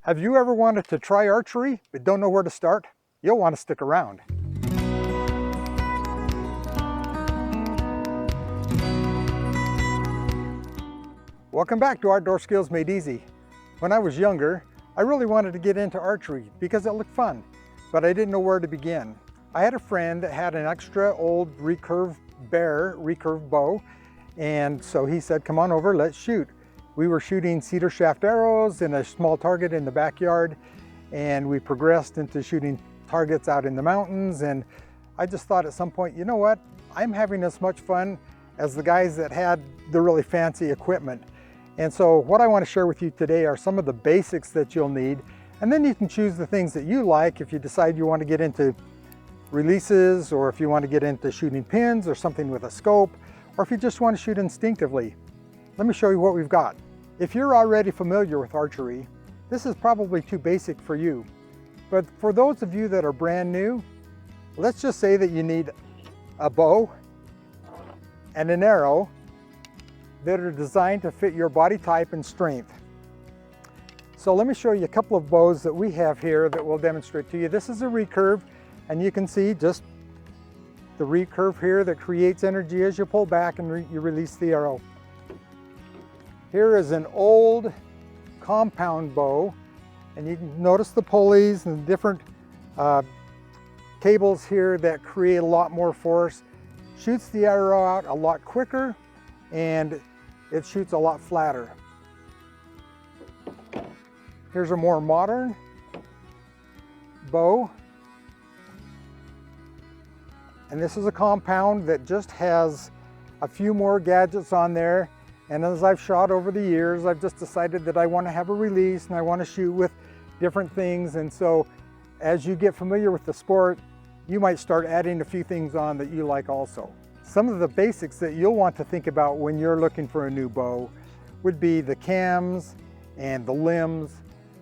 Have you ever wanted to try archery but don't know where to start? You'll want to stick around. Welcome back to Outdoor Skills Made Easy. When I was younger, I really wanted to get into archery because it looked fun, but I didn't know where to begin. I had a friend that had an extra old recurve bow, and so he said, come on over, let's shoot. We were shooting cedar shaft arrows in a small target in the backyard, and we progressed into shooting targets out in the mountains. And I just thought at some point, you know what? I'm having as much fun as the guys that had the really fancy equipment. And so what I want to share with you today are some of the basics that you'll need, and then you can choose the things that you like if you decide you want to get into releases, or if you want to get into shooting pins or something with a scope, or if you just want to shoot instinctively. Let me show you what we've got. If you're already familiar with archery, this is probably too basic for you. But for those of you that are brand new, let's just say that you need a bow and an arrow that are designed to fit your body type and strength. So let me show you a couple of bows that we have here that we'll demonstrate to you. This is a recurve, and you can see just the recurve here that creates energy as you pull back and you release the arrow. Here is an old compound bow, and you can notice the pulleys and the different cables here that create a lot more force. Shoots the arrow out a lot quicker, and it shoots a lot flatter. Here's a more modern bow, and this is a compound that just has a few more gadgets on there. And as I've shot over the years, I've just decided that I want to have a release and I want to shoot with different things. And so as you get familiar with the sport, you might start adding a few things on that you like also. Some of the basics that you'll want to think about when you're looking for a new bow would be the cams and the limbs,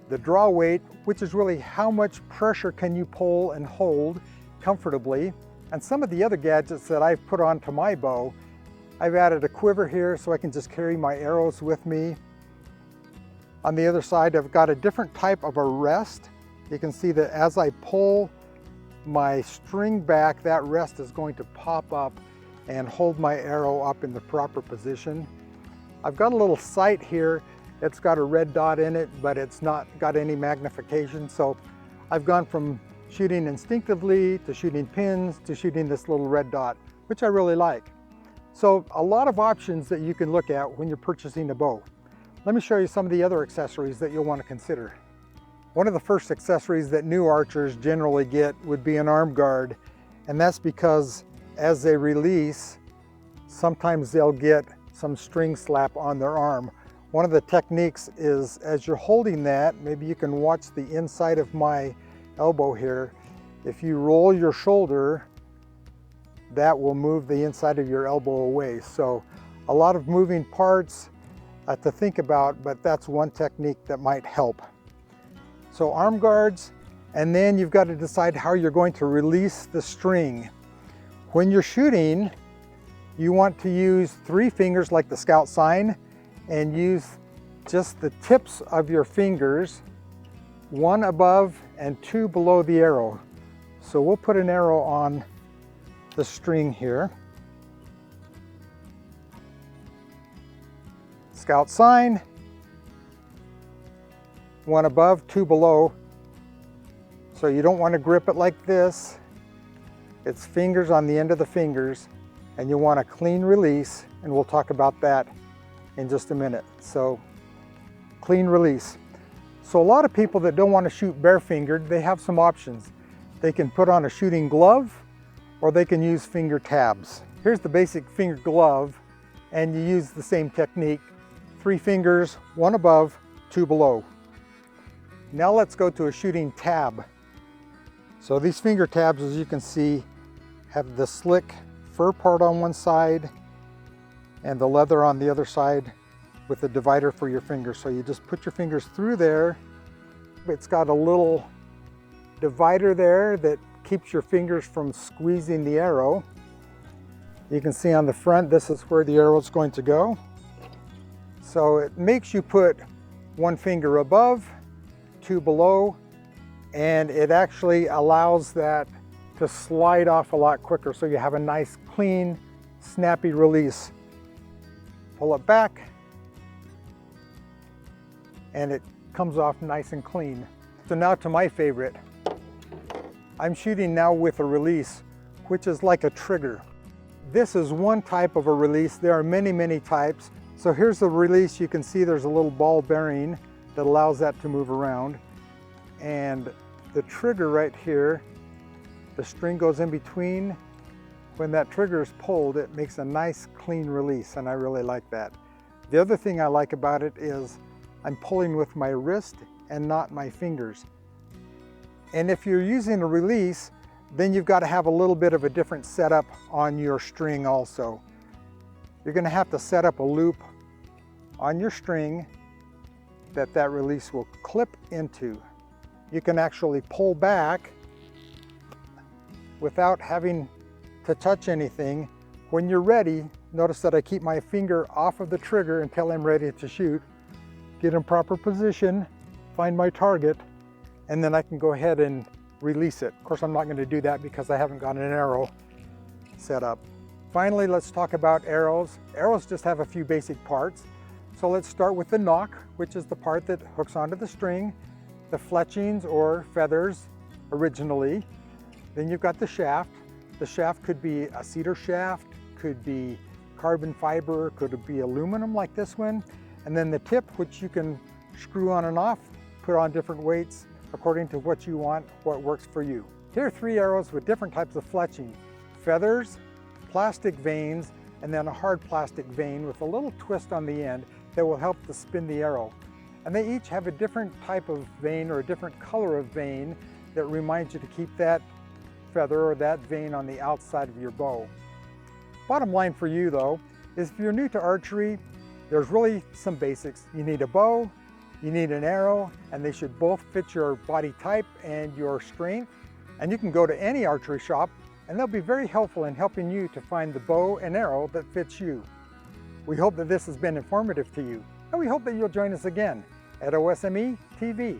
the draw weight, which is really how much pressure can you pull and hold comfortably. And some of the other gadgets that I've put onto my bow, I've added a quiver here so I can just carry my arrows with me. On the other side, I've got a different type of a rest. You can see that as I pull my string back, that rest is going to pop up and hold my arrow up in the proper position. I've got a little sight here. It's got a red dot in it, but it's not got any magnification. So I've gone from shooting instinctively to shooting pins to shooting this little red dot, which I really like. So a lot of options that you can look at when you're purchasing a bow. Let me show you some of the other accessories that you'll want to consider. One of the first accessories that new archers generally get would be an arm guard, and that's because as they release, sometimes they'll get some string slap on their arm. One of the techniques is, as you're holding that, maybe you can watch the inside of my elbow here. If you roll your shoulder, that will move the inside of your elbow away. So a lot of moving parts to think about, but that's one technique that might help. So arm guards, and then you've got to decide how you're going to release the string. When you're shooting, you want to use 3 fingers like the scout sign, and use just the tips of your fingers, 1 above and 2 below the arrow. So we'll put an arrow on the string here. Scout sign, 1 above, 2 below. So you don't want to grip it like this. It's fingers on the end of the fingers, and you want a clean release, and we'll talk about that in just a minute. So clean release. So a lot of people that don't want to shoot bare-fingered, they have some options. They can put on a shooting glove, or they can use finger tabs. Here's the basic finger glove, and you use the same technique. 3 fingers, 1 above, 2 below. Now let's go to a shooting tab. So these finger tabs, as you can see, have the slick fur part on one side and the leather on the other side with a divider for your fingers. So you just put your fingers through there. It's got a little divider there that keeps your fingers from squeezing the arrow. You can see on the front, this is where the arrow is going to go. So it makes you put 1 finger above, two below, and it actually allows that to slide off a lot quicker, so you have a nice, clean, snappy release. Pull it back, and it comes off nice and clean. So now to my favorite. I'm shooting now with a release, which is like a trigger. This is one type of a release. There are many, many types. So here's the release. You can see there's a little ball bearing that allows that to move around. And the trigger right here, the string goes in between. When that trigger is pulled, it makes a nice clean release, and I really like that. The other thing I like about it is I'm pulling with my wrist and not my fingers. And if you're using a release, then you've got to have a little bit of a different setup on your string also. You're going to have to set up a loop on your string that release will clip into. You can actually pull back without having to touch anything. When you're ready, notice that I keep my finger off of the trigger until I'm ready to shoot. Get in proper position, find my target, and then I can go ahead and release it. Of course, I'm not going to do that because I haven't got an arrow set up. Finally, let's talk about arrows. Arrows just have a few basic parts. So let's start with the nock, which is the part that hooks onto the string, the fletchings or feathers originally. Then you've got the shaft. The shaft could be a cedar shaft, could be carbon fiber, could be aluminum like this one. And then the tip, which you can screw on and off, put on different weights according to what you want, what works for you. Here are 3 arrows with different types of fletching: feathers, plastic vanes, and then a hard plastic vane with a little twist on the end that will help to spin the arrow. And they each have a different type of vane or a different color of vane that reminds you to keep that feather or that vane on the outside of your bow. Bottom line for you though, is if you're new to archery, there's really some basics. You need a bow, you need an arrow, and they should both fit your body type and your strength. And you can go to any archery shop and they'll be very helpful in helping you to find the bow and arrow that fits you. We hope that this has been informative to you, and we hope that you'll join us again at OSMEtv.